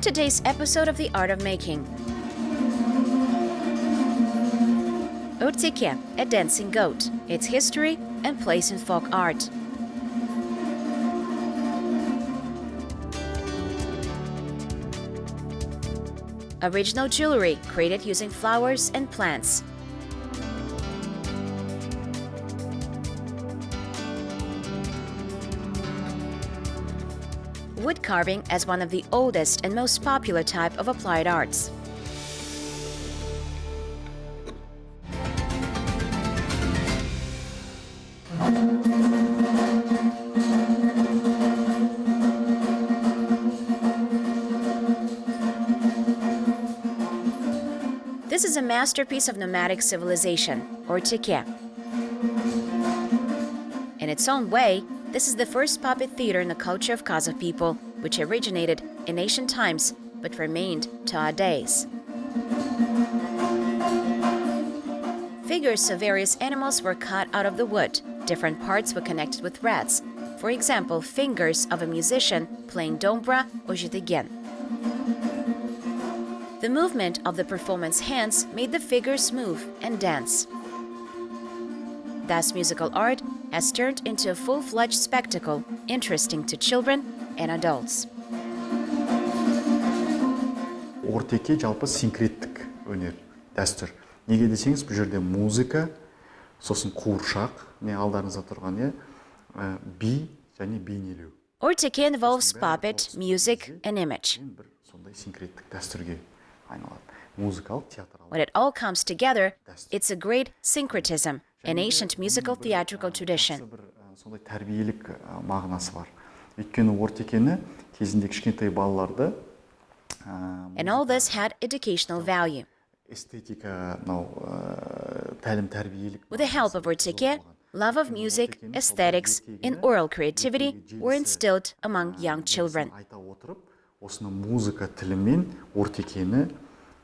In today's episode of The Art of Making, Orteke, a dancing goat, its history and place in folk art. Original jewelry created using flowers and plants. Wood carving as one of the oldest and most popular type of applied arts. This is a masterpiece of nomadic civilization, Orteke. In its own way, this is the first puppet theater in the culture of Kazakh people, which originated in ancient times but remained to our days. Figures of various animals were cut out of the wood. Different parts were connected with threads. For example, fingers of a musician playing dombra or zhetygen. The movement of the performance hands made the figures move and dance. Thus, musical art has turned into a full-fledged spectacle, interesting to children and adults. Orteke жалпы синкреттік өнер, дәстүр. Неге десеңіз, бұл жерде музыка, сосын қуыршақ, не алдарыңызда тұрған, би және бейнелеу. Orteke involves puppet, music, and image. Сондай синкреттік дәстүрге айналады. Музыкалық, театрал. When it all comes together, it's a great syncretism, an ancient musical theatrical tradition. Сондай тәрбиелік мағынасы бар. Өйткені Oртекені кезінде кішкентай балаларды And all this had educational value. эстетика, тәлім тәрбиелік. With the help of Orteke, love of music, aesthetics, and oral creativity were instilled among young children. Айта отырып, осыны музыка тілімен Oртекені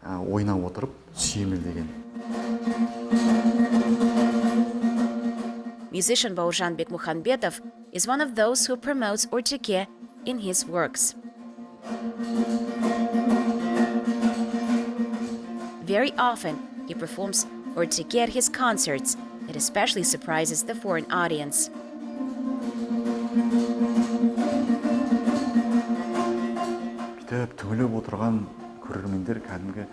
ойнап отырып сүйемелдеген. Musician Baujan Bekmuhanbetov is one of those who promotes Orteke in his works. Very often, he performs Orteke at his concerts. It especially surprises the foreign audience. Бүйтіп түңіліп отырған көрермендер кәдімгі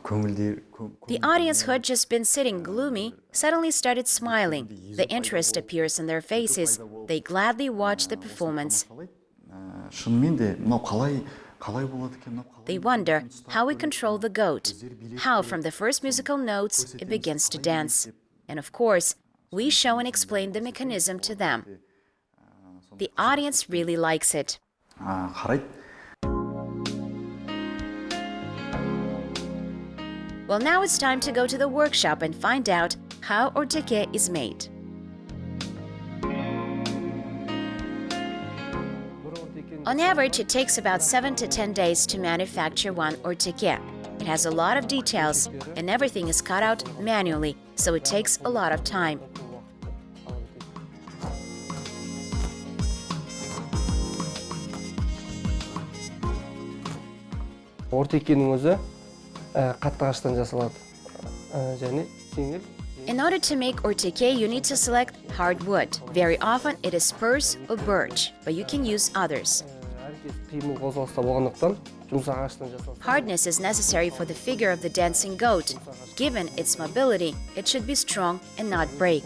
көңілдер. The audience who had just been sitting gloomy suddenly started smiling. The interest appears in their faces. They gladly watch the performance. Шынымен де мынау қалай болады екен? They wonder how we control the goat, how from the first musical notes it begins to dance. And of course, we show and explain the mechanism to them. The audience really likes it. Қарайды. Well, now it's time to go to the workshop and find out how Orteke is made. On average, it takes about 7 to 10 days to manufacture one Orteke. It has a lot of details, and everything is cut out manually, so it takes a lot of time. Ortekenin өзі қатты ағаштан жасалады. Және жеңіл. In order to make Orteke, you need to select hardwood. Very often it is spruce or birch, but you can use others. Hardness is necessary for the figure of the dancing goat. Given its mobility, it should be strong and not break.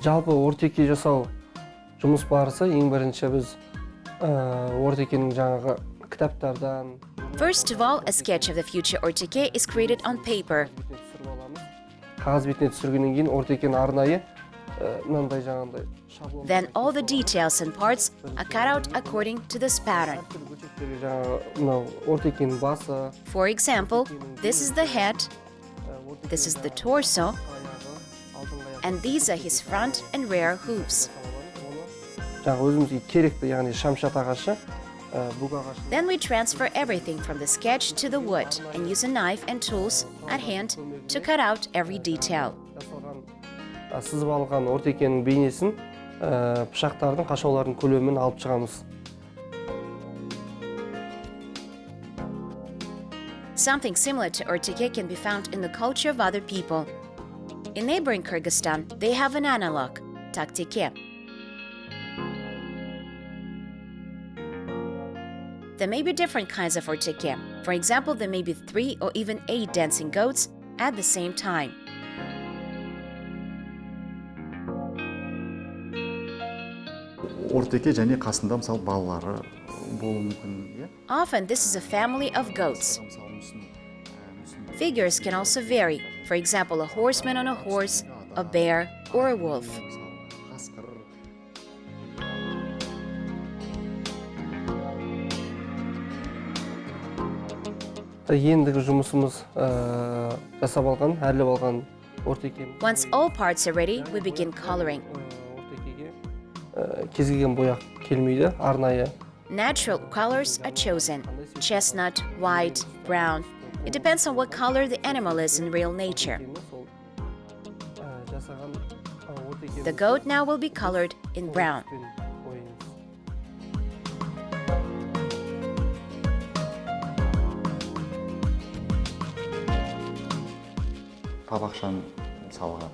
Жалпы Orteke жасау жұмыс барысы ең бірінші біз Ortekенің жаңағы кітаптардан. First of all, a sketch of the future Orteke is created on paper. Қағаз бетіне түсіргеннен кейін Ortekені арнайы мынандай жаңағындай шаблон. Then all the details and parts are cut out according to this pattern. Ortekенің басы. For example, this is the head, this is the torso, and these are his front and rear hooves. Өзімізге керекті, яғни шамшат ағашы. Then we transfer everything from the sketch to the wood and use a knife and tools at hand to cut out every detail. сызып алған ортекенің бейнесін пышақтардың, қашаулардың көлемін алып шығамыз. Something similar to Orteke can be found in the culture of other people. In neighboring Kyrgyzstan, they have an analog, Taktike. There may be different kinds of Orteke. For example, there may be 3 or even 8 dancing goats at the same time. Оrteke және қасында мысалы балалары болуы мүмкін, иә? Often, this is a family of goats. Figures can also vary. For example, a horseman on a horse, a bear, or a wolf. Ендігі жұмысымыз жасап алған, әрлеп алған ортекені. Once all parts are ready, we begin coloring. Ортекеге кез келген бояқ келмейді, арнайы. Natural colors are chosen: chestnut, white, brown. It depends on what color the animal is in real nature. The goat now will be colored in brown. Табақшан мысалға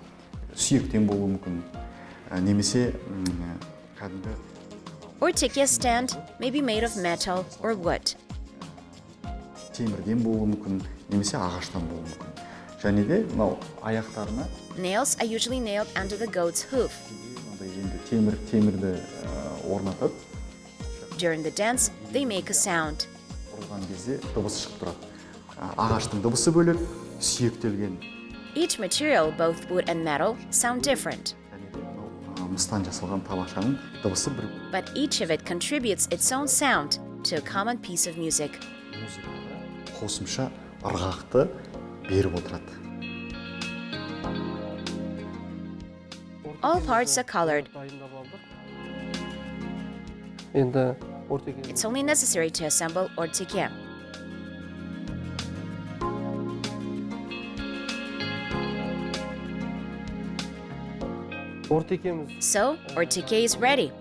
сүйектен болуы мүмкін, немесе кәдімгі Orteke stand may be made of metal or wood. темірден болуы мүмкін, немесе ағаштан болуы мүмкін. Және де мынау аяқтарына Nails are usually nailed under the goat's hoof. енді темірді орнатып, During the dance, they make a sound. ұрылған кезде дыбыс шығып тұрады. Ағаштың дыбысы бөлек, сүйектелген. Each material, both wood and metal, sound different. Және де мынау мыстан жасалған табақшаның дыбысы бір. But each of it contributes its own sound to a common piece of music. Қосымша ырғақты беріп отырады. All parts are colored. Енді ортеке It's only necessary to assemble Orteke. ортекеміз. So, Orteke is ready.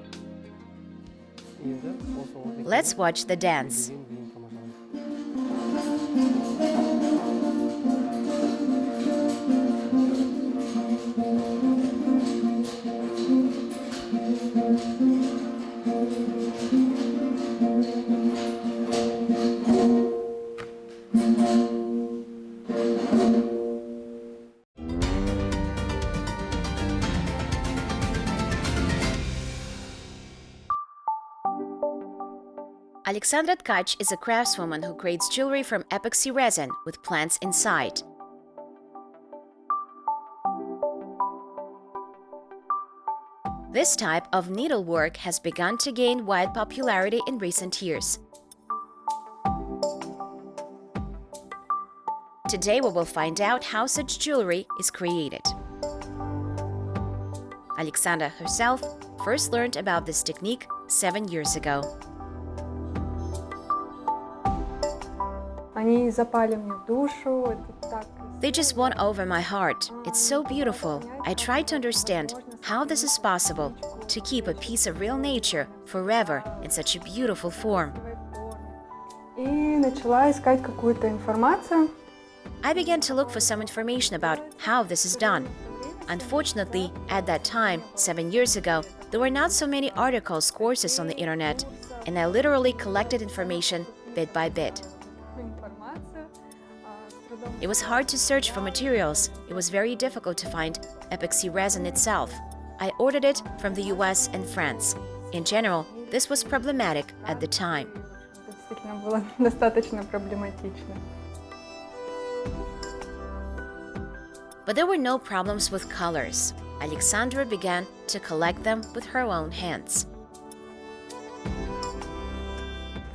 Енді осы ортеке Let's watch the dance. Alexandra Tkatch is a craftswoman who creates jewelry from epoxy resin with plants inside. This type of needlework has begun to gain wide popularity in recent years. Today we will find out how such jewelry is created. Alexandra herself first learned about this technique 7 years ago. Они запали мне в душу, это так. They just won over my heart. It's so beautiful. I try to understand how this is possible, to keep a piece of real nature forever in such a beautiful form. И начала искать какую-то информацию. I began to look for some information about how this is done. Unfortunately, at that time, 7 years ago, there were not so many articles, courses on the internet, and I literally collected information bit by bit. It was hard to search for materials. It was very difficult to find epoxy resin itself. I ordered it from the US and France. In general, this was problematic at the time. Это действительно было достаточно проблематично. But there were no problems with colors. Alexandra began to collect them with her own hands.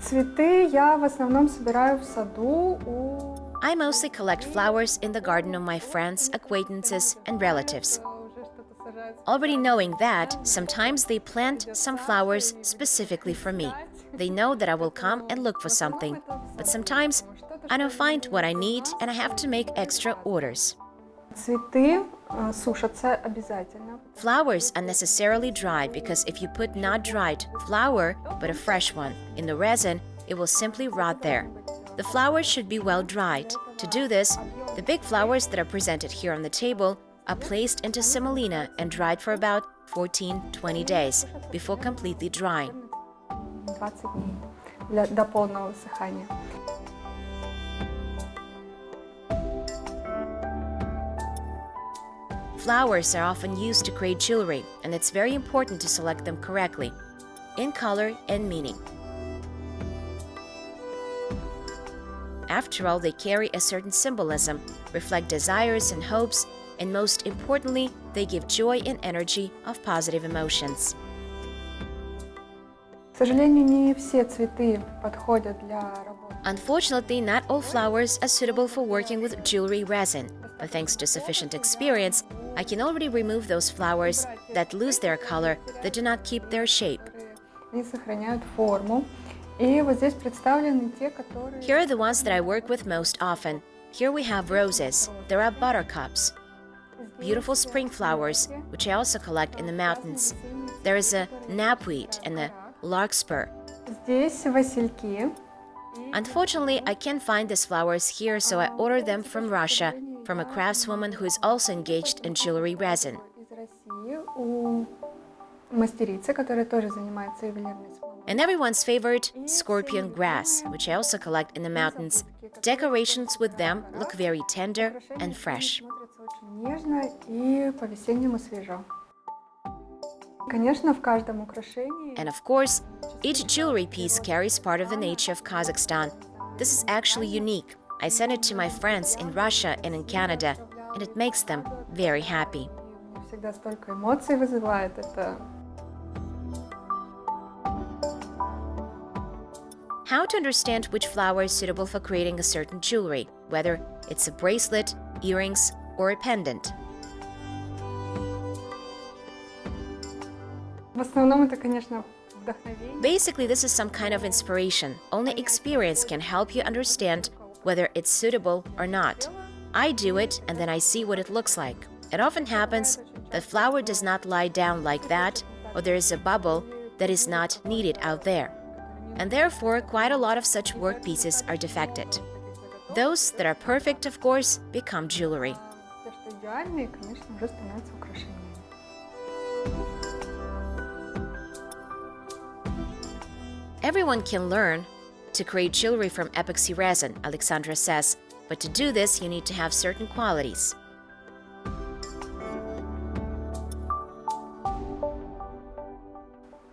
Цветы я в основном собираю в саду у I mostly collect flowers in the garden of my friends, acquaintances, and relatives. уже что-то сажается. Already knowing that, sometimes they plant some flowers specifically for me. They know that I will come and look for something. But sometimes I don't find what I need and I have to make extra orders. Цветы сушатся обязательно. Flowers are necessarily dried because if you put not dried flower, but a fresh one, in the resin, it will simply rot there. The flowers should be well dried. To do this, the big flowers that are presented here on the table are placed into semolina and dried for about 14-20 days before completely drying. 20 дней до полного высыхания. Flowers are often used to create jewelry, and it's very important to select them correctly, in color and meaning. After all, they carry a certain symbolism, reflect desires and hopes, and most importantly, they give joy and energy of positive emotions. К сожалению, не все цветы подходят для работы. Unfortunately, not all flowers are suitable for working with jewelry resin, but thanks to sufficient experience, I can already remove those flowers that lose their color, that do not keep their shape. Они сохраняют форму. И вот здесь представлены те, которые... Here are the ones that I work with most often. Here we have roses. There are buttercups. Beautiful spring flowers, which I also collect in the mountains. There is a knapweed and a larkspur. Здесь васильки. Unfortunately, I can't find these flowers here, so I ordered them from Russia, from a craftswoman who is also engaged in jewelry resin. Из России у мастерицы, которая тоже занимается ювелирной смолой. And everyone's favorite, scorpion grass, which I also collect in the mountains. Decorations with them look very tender and fresh. Смотрится очень нежно и по-весеннему свежо. Конечно, в каждом украшении... And of course, each jewelry piece carries part of the nature of Kazakhstan. This is actually unique. I send it to my friends in Russia and in Canada, and it makes them very happy. Всегда столько эмоций вызывает это. How to understand which flower is suitable for creating a certain jewelry, whether it's a bracelet, earrings, or a pendant. В основном это, конечно, вдохновение. Basically, this is some kind of inspiration. Only experience can help you understand whether it's suitable or not. I do it, and then I see what it looks like. It often happens that flower does not lie down like that, or there is a bubble that is not needed out there. And therefore, quite a lot of such work pieces are defected. Those that are perfect, of course, become jewelry. Те, что идеальные, конечно, уже становятся украшениями. Everyone can learn to create jewelry from epoxy resin, Alexandra says, but to do this, you need to have certain qualities.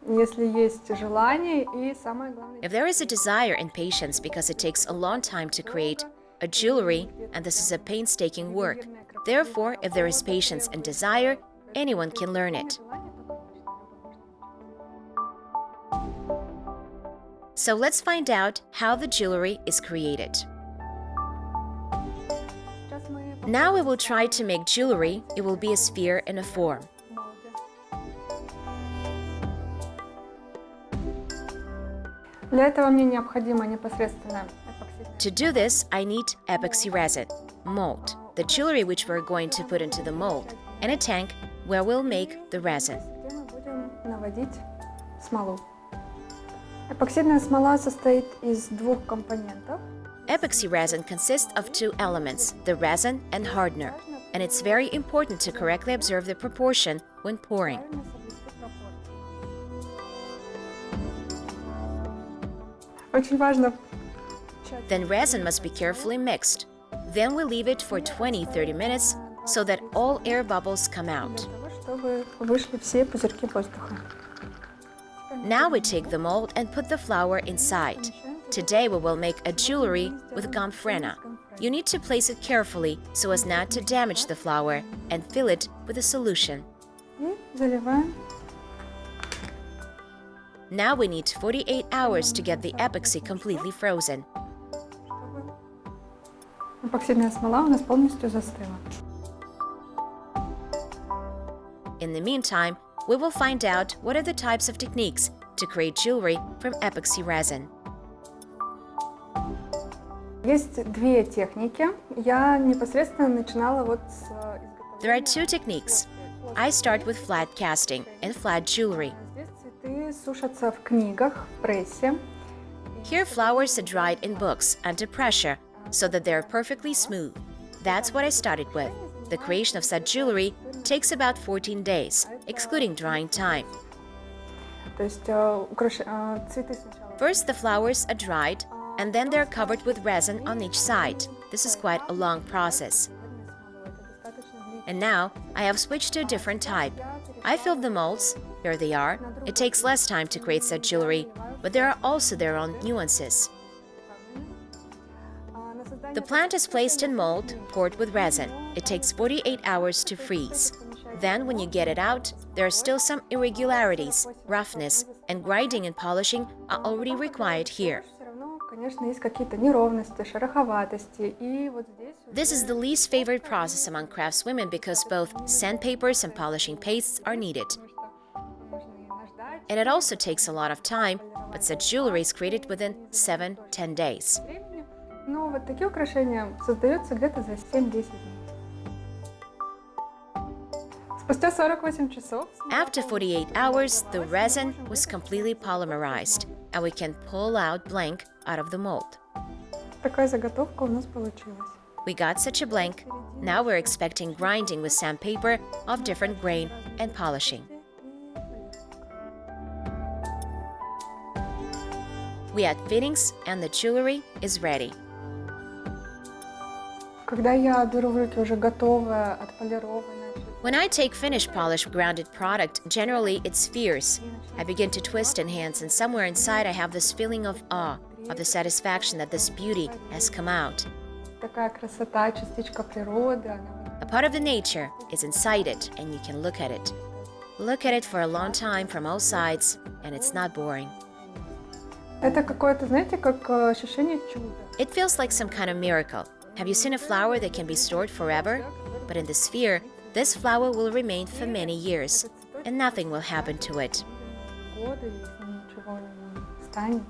Если есть желание и самое главное... If there is a desire and patience, because it takes a long time to create a jewelry, and this is a painstaking work. Therefore, if there is patience and desire, anyone can learn it. So let's find out how the jewelry is created. Now we will try to make jewelry. It will be a sphere in a form. Для этого мне необходимо непосредственно эпоксидное. To do this, I need epoxy resin, mold, the jewelry which we're going to put into the mold, and a tank where we'll make the resin. Где мы будем наводить смолу. Эпоксидная смола состоит из двух компонентов. Epoxy resin consists of two elements, the resin and hardener, and it's very important to correctly observe the proportion when pouring. Правильно соблюсти пропорции. Очень важно. Then resin must be carefully mixed. Then we leave it for 20-30 minutes so that all air bubbles come out. Для того, чтобы вышли все пузырьки воздуха. Now we take the mold and put the flower inside. Today we will make a jewelry with gomphrena. You need to place it carefully so as not to damage the flower and fill it with a solution. И заливаем. Now we need 48 hours to get the epoxy completely frozen. Чтобы эпоксидная смола у нас полностью застыла. In the meantime, we will find out what are the types of techniques to create jewelry from epoxy resin. Есть две техники. Я непосредственно начинала вот с изготовления. There are two techniques. I start with flat casting and flat jewelry. Здесь цветы сушатся в книгах, в прессе. Here flowers are dried in books under pressure so that they are perfectly smooth. That's what I started with. The creation of such jewelry takes about 14 days, excluding drying time. То есть цветы сначала. First, the flowers are dried, and then they're covered with resin on each side. This is quite a long process. And now, I have switched to a different type. I filled the molds. Here they are. It takes less time to create such jewelry, but there are also their own nuances. The plant is placed in mold, poured with resin. It takes 48 hours to freeze. Then, when you get it out, there are still some irregularities, roughness, and grinding and polishing are already required here. Всё равно, конечно, есть какие-то неровности, шероховатости. И вот здесь This is the least favorite process among craftswomen because both sandpapers and polishing pastes are needed. можно и наждать And it also takes a lot of time, but such jewelry is created within 7-10 days. времени. Но вот такие украшения создаются где-то за 7-10 дней. Спустя 48 часов After 48 hours, the resin was completely polymerized, and we can pull out blank out of the mold. такая заготовка у нас получилась. We got such a blank. Now we're expecting grinding with sandpaper of different grain and polishing. We add fittings and the jewelry is ready. Когда я беру в руки уже готовое, отполированное, When I take finished polished grounded product, generally it's fierce. I begin to twist in hands, and somewhere inside I have this feeling of awe, of the satisfaction that this beauty has come out. такая красота, частичка природы, она A part of the nature is inside it, and you can look at it. Look at it for a long time from all sides, and it's not boring. Это какое-то, знаете, как ощущение чуда. It feels like some kind of miracle. Have you seen a flower that can be stored forever? But in the sphere, this flower will remain for many years, and nothing will happen to it. Годы, если ничего не станет.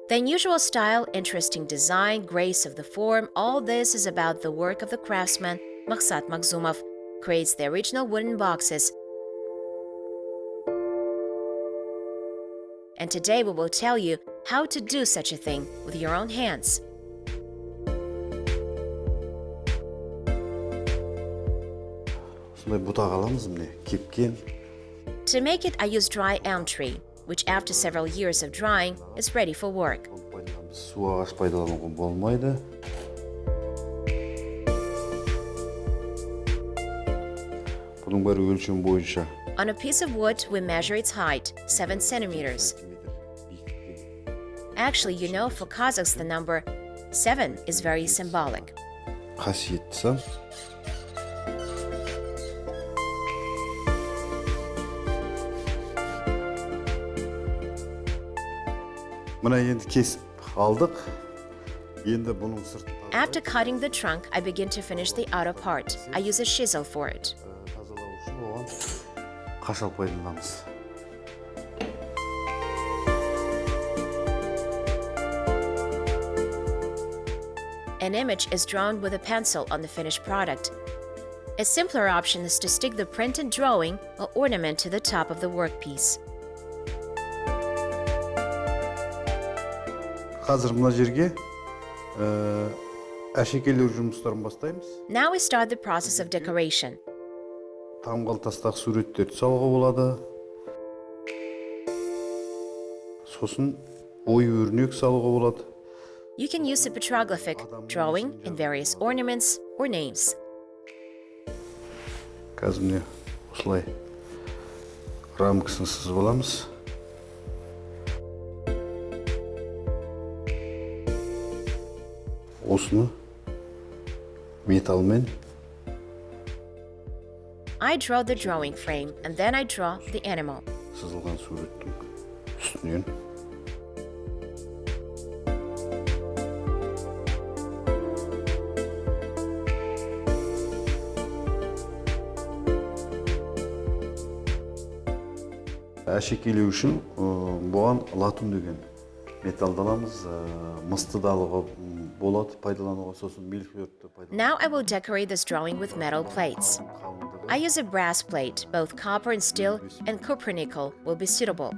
The unusual style, interesting design, grace of the form, all this is about the work of the craftsman Maksat Makhzumov, creates the original wooden boxes. And today we will tell you how to do such a thing with your own hands. осындай бұтақ аламыз міне кепкен. To make it, I use dry elm tree, which after several years of drying is ready for work. Су ағаш пайдалануға болмайды. Бұның бәрі өлшем бойынша. On a piece of wood, we measure its height, 7 centimeters. Actually, you know, for Kazakhs, the number 7 is very symbolic. Қасиетті. Мына енді кесіп алдық. Енді бұның сыртын After cutting the trunk, I begin to finish the outer part. I use a chisel for it. тазалау үшін оған қашау пайдаланамыз. An image is drawn with a pencil on the finished product. A simpler option is to stick the printed drawing or ornament to the top of the workpiece. Қазір мына жерге әшекейлеу жұмыстарын бастаймыз. Now we start the process of decoration. Тамғал тастақ суреттерді салуға болады. Сосын ою-өрнек салуға болады. You can use a petrographic drawing in various ornaments or names. Қазір міне осылай рамкасын сызып аламыз. Осыны металмен I draw the drawing frame and then I draw the animal. сызылған суреттің үстінен әшекейлеу үшін бұған латун деген металлды аламыз, мысты да алуға болады, пайдалануға, сосын мильфейтті пайдалануға. Now I will decorate this drawing with metal plates. I use a brass plate, both copper and steel, and cupronickel will be suitable.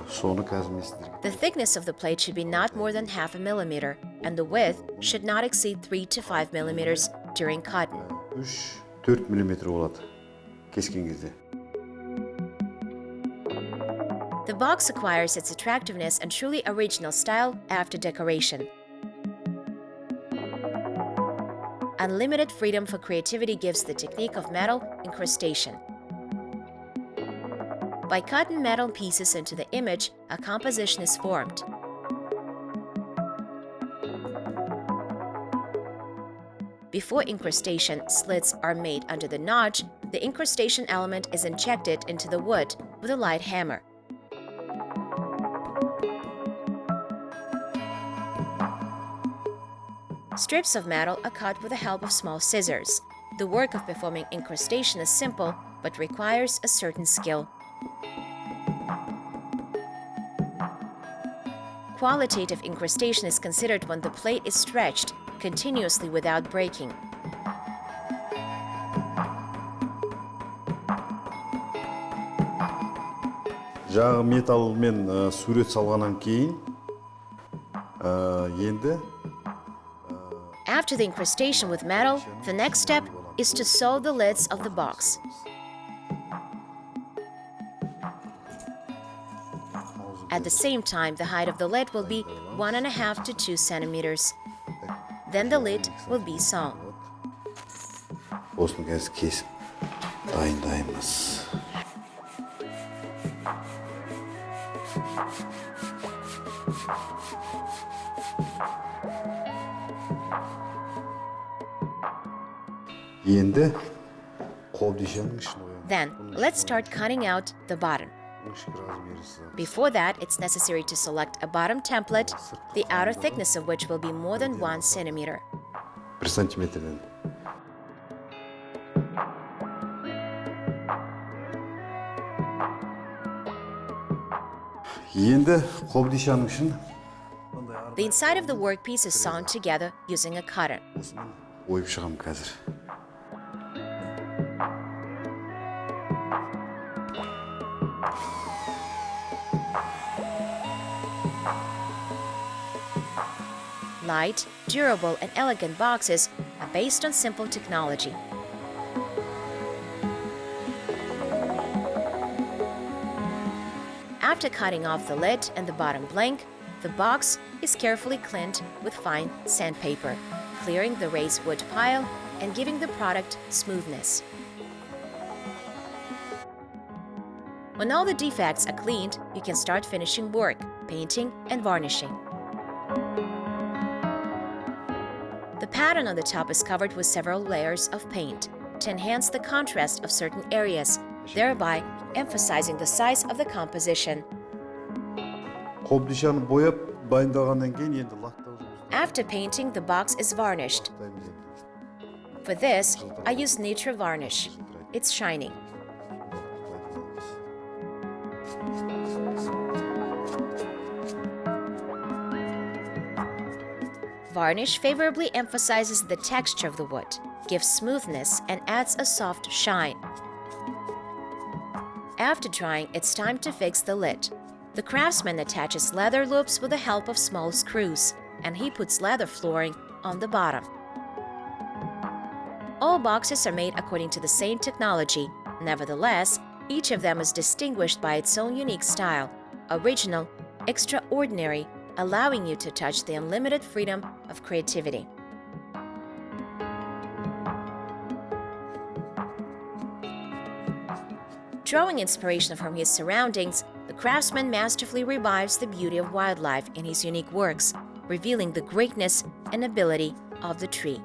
Соны қазір мен сіздерге. The thickness of the plate should be not more than 0.5 millimeter, and the width should not exceed 3 to 5 millimeters during cutting. 3-4 миллиметр болады кескен кезде. The box acquires its attractiveness and truly original style after decoration. Unlimited freedom for creativity gives the technique of metal incrustation. By cutting metal pieces into the image, a composition is formed. Before incrustation, slits are made under the notch. The incrustation element is injected into the wood with a light hammer. Strips of metal are cut with the help of small scissors. The work of performing incrustation is simple, but requires a certain skill. Qualitative incrustation is considered when the plate is stretched continuously without breaking. Жағы металмен сурет салғаннан кейін енді After the incrustation with metal, the next step is to sew the lids of the box. At the same time, the height of the lid will be 1.5 to 2 centimeters. Then the lid will be sewn. осыны қазір кесіп дайындаймыз. Енді қобдишаның ішін қоямыз. Then, let's start cutting out the bottom. Before that, it's necessary to select a bottom template, the outer thickness of which will be more than 1 centimeter. 1 сантиметрден. Енді қобдишаның ішін The inside of the workpiece is sewn together using a cutter. ойып шығам қазір. Light, durable, and elegant boxes are based on simple technology. After cutting off the lid and the bottom blank, the box is carefully cleaned with fine sandpaper, clearing the raised wood pile and giving the product smoothness. When all the defects are cleaned, you can start finishing work, painting and varnishing. The pattern on the top is covered with several layers of paint to enhance the contrast of certain areas, thereby emphasizing the size of the composition. Қобдишаны бояп дайындағаннан кейін енді лактау. After painting, the box is varnished. For this, I use Nitra varnish. It's shining. Varnish favorably emphasizes the texture of the wood, gives smoothness, and adds a soft shine. After drying, it's time to fix the lid. The craftsman attaches leather loops with the help of small screws, and he puts leather flooring on the bottom. All boxes are made according to the same technology. Nevertheless, each of them is distinguished by its own unique style, original, extraordinary, allowing you to touch the unlimited freedom of creativity. Drawing inspiration from his surroundings, the craftsman masterfully revives the beauty of wildlife in his unique works, revealing the greatness and ability of the tree.